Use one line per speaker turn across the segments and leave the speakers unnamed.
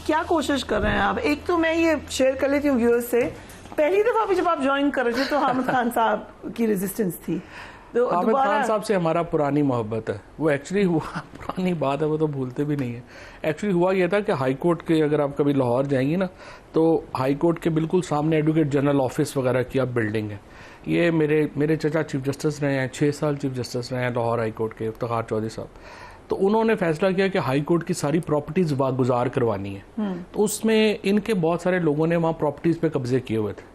क्या कोशिश कर रहे हैं आप? एक तो मैं ये शेयर कर लेती हूँ व्यूअर्स से, पहली दफा भी जब आप ज्वाइन कर रहे थे तो हामिद खान साहब की रेजिस्टेंस थी। तो
हामिद खान साहब से हमारा पुरानी मोहब्बत है, वो एक्चुअली हुआ पुरानी बात है, वो तो भूलते भी नहीं है। एक्चुअली हुआ ये था कि हाई कोर्ट के, अगर आप कभी लाहौर जाएंगी ना तो हाई कोर्ट के बिल्कुल सामने एडवोकेट जनरल ऑफिस वगैरह की अब बिल्डिंग है। ये मेरे चचा चीफ जस्टिस रहे हैं, 6 साल चीफ जस्टिस रहे हैं लाहौर हाई कोर्ट के, इफ्तिखार चौधरी साहब। तो उन्होंने फैसला किया कि हाई कोर्ट की सारी प्रॉपर्टीज वागुजार करवानी है। तो उसमें इनके बहुत सारे लोगों ने वहाँ प्रॉपर्टीज पे कब्जे किए हुए थे,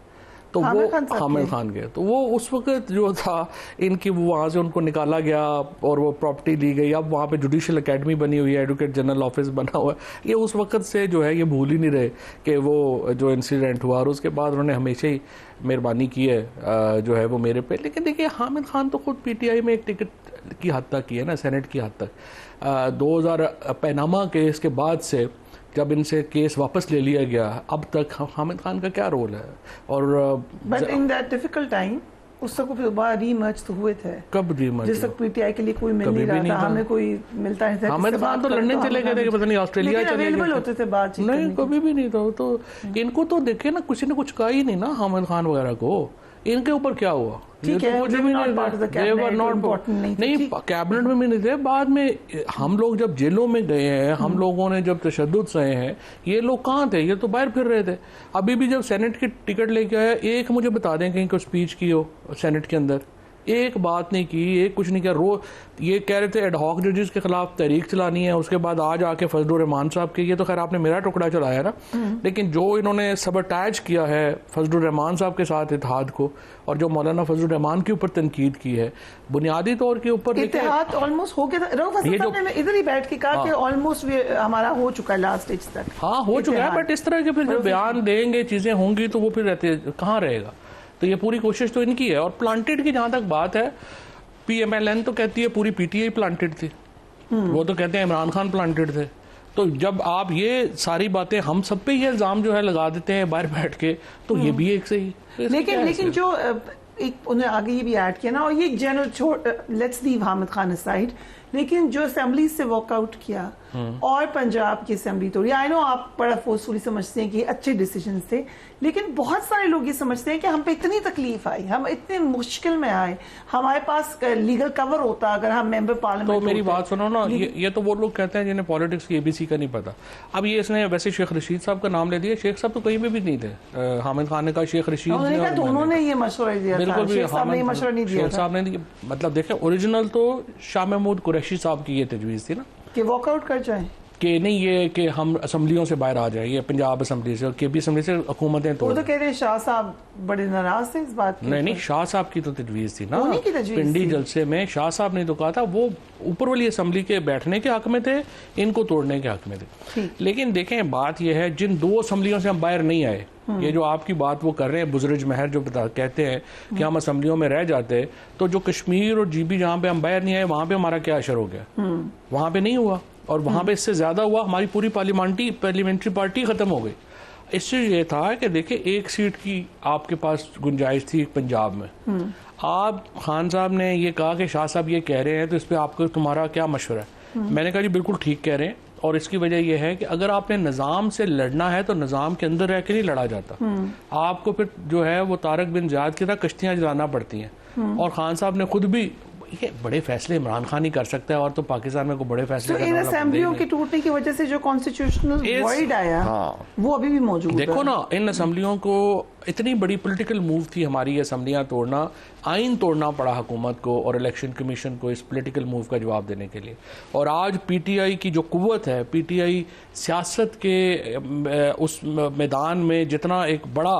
तो वो हामिद खान के, तो वो उस वक्त जो था इनकी, वो वहाँ से उनको निकाला गया और वो प्रॉपर्टी ली गई। अब वहाँ पे जुडिशल एकेडमी बनी हुई है, एडवोकेट जनरल ऑफिस बना हुआ है। ये उस वक्त से जो है ये भूल ही नहीं रहे कि वो जो इंसिडेंट हुआ, और उसके बाद उन्होंने हमेशा ही मेहरबानी की है जो है वो मेरे पे। लेकिन देखिए हामिद खान तो खुद पीटीआई में एक टिकट की हद तक की है ना, सेनेट की हद तक। 2000 पैनामा केस के बाद से जब इनसे केस वापस ले लिया गया, अब तक हामिद खान का क्या रोल है? और
but in that difficult time उस तक रीमर्ज तो हुए थे।
कब रीमर्ज?
जिस तक पीटीआई के लिए कोई मिल नहीं रहा था, हमें कोई मिलता नहीं था।
हामिद खान तो लंदन चले गए थे कि पता नहीं ऑस्ट्रेलिया चले गए
होते थे, बातचीत
नहीं कभी भी नहीं था। तो इनको तो देखे ना, किसी ने कुछ कहा ही नहीं ना हामिद खान वगैरह को। इनके ऊपर क्या हुआ?
ठीक है,
कुछ भी नहीं, कैबिनेट में भी नहीं थे। बाद में हम लोग जब जेलों में गए हैं, हम लोगों ने जब तशद्दुद सहे हैं, ये लोग कहाँ थे? ये तो बाहर फिर रहे थे। अभी भी जब सेनेट की टिकट लेके आया, एक मुझे बता दें कहीं कोई स्पीच की हो सेनेट के अंदर? एक बात नहीं की, एक कुछ नहीं किया। ये कह रहे थे एडहॉक जजेस के खिलाफ तहरीक चलानी है, उसके बाद आज आके फजलुर रहमान साहब के, ये तो खैर आपने मेरा टुकड़ा चलाया ना, लेकिन जो इन्होंने सबअटैच किया है फजलुर रहमान साहब के साथ इत्तेहाद को, और जो मौलाना फजलुर रहमान के ऊपर तनकीद की है बुनियादी तौर के ऊपर,
इत्तेहाद ऑलमोस्ट हो गया। इधर ही बैठ के कहा कि ऑलमोस्ट हमारा हो चुका है लास्ट स्टेज तक।
हाँ हो चुका है, बट इस तरह के फिर जब बयान देंगे, चीजें होंगी, तो वो फिर रहते कहाँ रहेगा? तो ये पूरी कोशिश तो इनकी है। और प्लांटेड की जहां तक बात है, पीएमएलएन तो कहती है पूरी पीटीआई प्लांटेड थी, वो तो कहते हैं इमरान खान प्लांटेड थे। तो जब आप ये सारी बातें हम सब पे ये इल्जाम जो है लगा देते हैं बाहर बैठ के, तो ये भी एक सही।
लेकिन जो एक उन्हें आगे ये भी ऐड किया ना, और ये general let's leave Hamid Khan aside, लेकिन जो असेंबली से वॉकआउट किया और पंजाब की असेंबली तोड़ी, आई नो आप बड़ा फोर्सफुली समझते हैं कि अच्छे डिसीजन थे, लेकिन बहुत सारे लोग ये समझते हैं कि हम पे इतनी तकलीफ आई, हम इतने मुश्किल में आए, हमारे पास लीगल कवर होता अगर हम मेंबर पार्लियामेंट।
तो मेरी बात सुनो ना, ये तो वो लोग कहते हैं जिन्हें पॉलिटिक्स की एबीसी का नहीं पता। अब ये इसने वैसे शेख रशीद साहब का नाम ले दिया, शेख साहब तो कहीं पे भी नहीं थे। हामिद खान ने कहा शेख रशीद,
उन्होंने ये मशवरा दिया,
बिल्कुल भी
मशवरा नहीं दिया,
शेख साहब ने दिया। मतलब देखें, ओरिजिनल तो शाह महमूद कुरैशी साहब की ये तजवीज़ थी ना
कि वॉकआउट कर जाए, कि
नहीं ये कि हम असम्बलियों से बाहर आ जाए, ये पंजाब असम्बली से, केपी असम्बली से हुकूमतें
तो कह रहे हैं शाह साहब बड़े नाराज थे इस बात की।
नहीं, शाह साहब की तो तजवीज़ थी ना, पिंडी जलसे में शाह साहब ने तो कहा था वो ऊपर वाली असम्बली के बैठने के हक में थे, इनको तोड़ने के हक में थे। लेकिन देखें बात यह है, जिन 2 असम्बलियों से हम बाहर नहीं आए, ये जो आपकी बात वो कर रहे हैं बुजुर्ग महर, जो कहते हैं कि हम असम्बलियों में रह जाते, तो जो कश्मीर और जीबी जहाँ पे हम बाहर नहीं आए, वहां पे हमारा क्या असर हो गया? वहां पे नहीं हुआ, और वहां पे इससे ज्यादा हुआ, हमारी पूरी पार्लियामेंट्री पार्टी खत्म हो गई। इससे ये था कि देखिए 1 सीट की आपके पास गुंजाइश थी पंजाब में। आप खान साहब ने ये कहा कि शाह साहब ये कह रहे हैं, तो इस पर आपको तुम्हारा क्या मशवरा है? मैंने कहा जी बिल्कुल ठीक कह रहे हैं, और इसकी वजह यह है कि अगर आपने निज़ाम से लड़ना है तो निज़ाम के अंदर रह के नहीं लड़ा जाता, आपको फिर जो है वो तारक बिन ज़ियाद की तरह कश्तियां जलाना पड़ती हैं। और खान साहब ने खुद भी ये बड़े फैसले इमरान खान ही कर सकता है, और तो पाकिस्तान में को बड़े फैसले
इन असेंबलियों के टूटने की वजह से जो कॉन्स्टिट्यूशनल वॉइड आया, वो अभी भी मौजूद है।
देखो ना, इन असेंबलियों को इतनी बड़ी पॉलिटिकल मूव थी हमारी असेंबलियां तोड़ना, आइन तोड़ना पड़ा हुकूमत को और इलेक्शन कमीशन को इस पॉलिटिकल मूव का जवाब देने के लिए। और आज पीटीआई की जो कुव्वत है, पीटीआई सियासत के उस मैदान में जितना एक बड़ा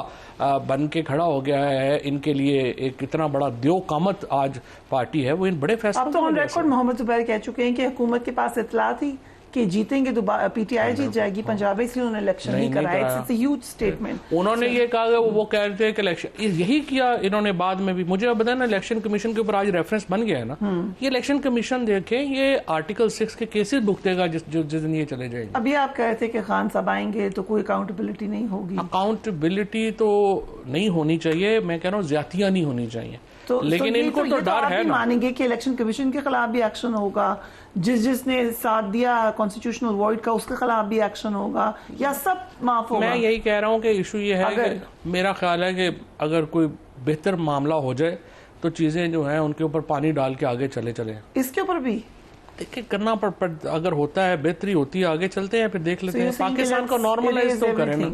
बन के खड़ा हो गया है, इनके लिए एक इतना बड़ा द्यो कामत आज पार्टी है, वो इन बड़े फैसलों।
अब तो ऑन रिकॉर्ड मोहम्मद जुबैर कह चुके हैं कि हुकूमत के पास इतला थी कि जीतेंगे तो पीटीआई जीत जाएगी पंजाब, इसलिए उन्होंने इलेक्शन नहीं कराया। It's a huge statement. उन्होंने
ये कहा, वो कह रहे थे कि इलेक्शन यही किया इन्होंने बाद में भी। मुझे अब बताया ना, इलेक्शन कमीशन के ऊपर आज रेफरेंस बन गया है ना, ये इलेक्शन कमीशन देखें, ये आर्टिकल 6 के केसेस भुगतेगा जिस दिन ये चले जाएंगे।
अभी आप कह रहे थे कि खान साहब आएंगे तो कोई अकाउंटेबिलिटी नहीं होगी।
अकाउंटेबिलिटी तो नहीं होनी चाहिए, मैं कह रहा हूँ ज्यादतियां नहीं होनी चाहिए। लेकिन इनको तो डर है ना।
मानेंगे कि इलेक्शन कमीशन के खिलाफ भी एक्शन होगा, जिसने साथ दिया कॉन्स्टिट्यूशनल वॉइड का उसके खिलाफ भी एक्शन होगा, या सब माफ होगा?
मैं यही कह रहा हूँ कि इशू ये है कि मेरा ख्याल है कि अगर कोई बेहतर मामला हो जाए तो चीजें जो हैं उनके ऊपर पानी डाल के आगे चले।
इसके ऊपर भी
देखिए करना पर अगर होता है, बेहतरी होती है, आगे चलते हैं, फिर देख लेते हैं। पाकिस्तान को नॉर्मलाइज तो करें ना,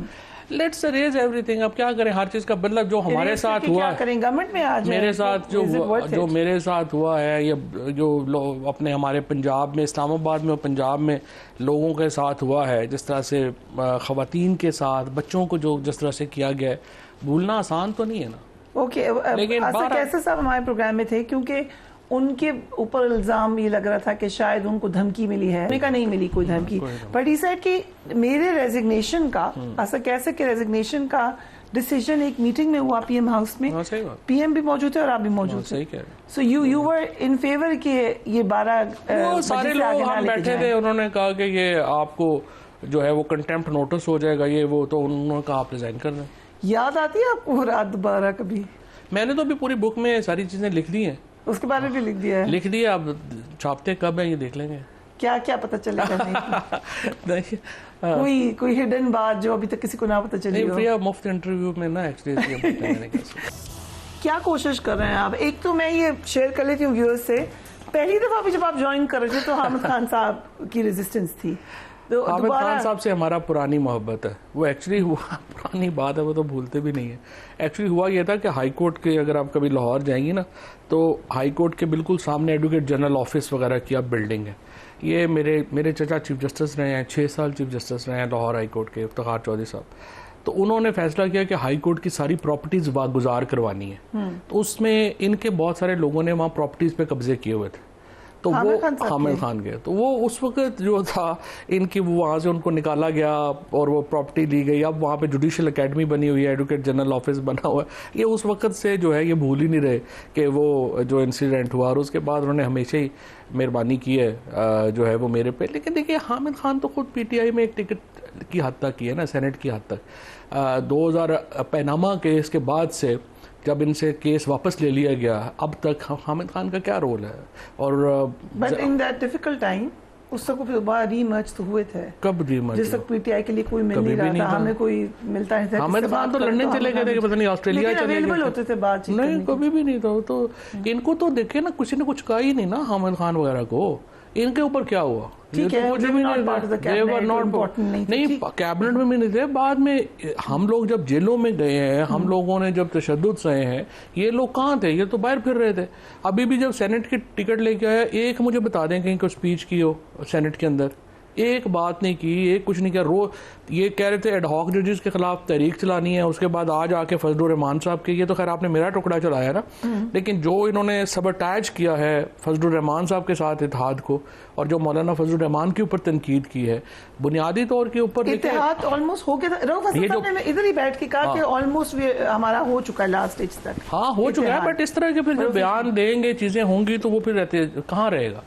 लेट्स रेज एवरीथिंग। अब क्या करें, हर चीज का बदलाव जो हमारे साथ हुआ,
गवर्नमेंट में आ जाए,
मेरे साथ जो मेरे साथ हुआ है, या जो अपने हमारे पंजाब में, इस्लामाबाद में और पंजाब में लोगों के साथ हुआ है, जिस तरह से खवातीन के साथ, बच्चों को जो जिस तरह से किया गया है, भूलना आसान तो नहीं है ना।
ओके,
लेकिन
कैसे साहब हमारे प्रोग्राम में थे, क्योंकि उनके ऊपर इल्जाम ये लग रहा था कि शायद उनको धमकी मिली है, उनका नहीं मिली कोई धमकी, बट ही सेड कि मेरे रेजिग्नेशन का, ऐसा कैसे कि रेजिग्नेशन का डिसीजन एक मीटिंग में हुआ पीएम हाउस में, पीएम भी मौजूद थे और आप भी मौजूद थे, so you were in favour कि ये 12
सारे लोग हम बैठे थे, उन्होंने कहा कि ये आपको जो है वो कंटेम्प्ट नोटिस हो जाएगा, ये वो, तो उन्होंने कहा आप रिजाइन कर दें।
याद आती है आपको रात दोबारा कभी? मैंने
तो अभी पूरी बुक में सारी चीजें लिख दी हैं,
उसके बारे में भी लिख दिया है।
लिख दिया, अब छापते कब है ये देख लेंगे।
क्या क्या पता चलेगा? नहीं कोई हिडन बात जो अभी तक किसी को ना पता चली हो?
प्रिया मुफ्त इंटरव्यू में ना एक्चुअली
क्या कोशिश कर रहे हैं आप? एक तो मैं ये शेयर कर लेती हूँ व्यूअर्स से, पहली दफा भी जब आप ज्वाइन कर रहे थे तो हामिद खान साहब की रेजिस्टेंस थी, तो
हामिद खान साहब से हमारा पुरानी मोहब्बत है, वो एक्चुअली हुआ, पुरानी बात है, वो तो भूलते भी नहीं है। एक्चुअली हुआ ये था कि हाई कोर्ट के, अगर आप कभी लाहौर जाएंगी ना, तो हाई कोर्ट के बिल्कुल सामने एडवोकेट जनरल ऑफिस वगैरह की अब बिल्डिंग है। ये मेरे चचा चीफ जस्टिस रहे हैं, 6 साल चीफ जस्टिस रहे हैं लाहौर हाई कोर्ट के, इफ्तिखार चौधरी साहब। तो उन्होंने फैसला किया कि हाई कोर्ट की सारी प्रॉपर्टीज वागुजार करवानी है, तो उसमें इनके बहुत सारे लोगों ने वहाँ प्रॉपर्टीज पे कब्जे किए हुए थे, तो वो हामिद खान गए, तो वो उस वक्त जो था इनकी, वो वहाँ से उनको निकाला गया और वो प्रॉपर्टी ली गई। अब वहाँ पे जुडिशल एकेडमी बनी हुई है, एडवोकेट जनरल ऑफिस बना हुआ है। ये उस वक्त से जो है ये भूल ही नहीं रहे कि वो जो इंसिडेंट हुआ, और उसके बाद उन्होंने हमेशा ही मेहरबानी की है जो है वो मेरे पे। लेकिन देखिए हामिद खान तो खुद पीटीआई में एक टिकट की हद तक की है ना, सेनेट की हद तक। 2000 पैनामा केस के बाद से जब इनसे केस वापस ले लिया गया, अब तक हामिद खान का क्या रोल है? और
but in that difficult time उस तक दोबारा रीमर्ज तो हुए थे।
कब रीमर्ज?
जिस तक पीटीआई के लिए कोई मिल नहीं रहा था, हमें कोई मिलता नहीं था।
हामिद खान तो लंदन चले गए थे, पता नहीं ऑस्ट्रेलिया चले गए
होते थे बातचीत
नहीं, कभी भी नहीं था। तो इनको तो देखे ना, किसी ने कुछ कहा ही नहीं ना हामिद खान वगैरह को, इनके ऊपर क्या हुआ?
ठीक है,
कुछ भी नहीं, कैबिनेट में भी नहीं थे। बाद में हम लोग जब जेलों में गए हैं, हम लोगों ने जब तशद्दुद सहे हैं, ये लोग कहाँ थे? ये तो बाहर फिर रहे थे। अभी भी जब सेनेट की टिकट लेके आया, एक मुझे बता दें कहीं को स्पीच की हो सेनेट के अंदर, एक बात नहीं की, एक कुछ नहीं किया। ये कह रहे थे एडहॉक जजेस के खिलाफ तहरीक चलानी है, उसके बाद आज आके फजलुर रहमान साहब के, ये तो खैर आपने मेरा टुकड़ा चलाया ना, लेकिन जो इन्होंने सबअटैच किया है फजलुर रहमान साहब के साथ इत्तेहाद को, और जो मौलाना फजलुर रहमान के ऊपर तनकीद की है, बुनियादी तौर के ऊपर
इत्तेहाद ऑलमोस्ट हो गया। इधर ही बैठ के कहा कि ऑलमोस्ट हमारा हो चुका है लास्ट स्टेज तक।
हाँ हो चुका है, बट इस तरह के फिर जब बयान देंगे, चीजें होंगी, तो वो फिर रहते कहाँ रहेगा?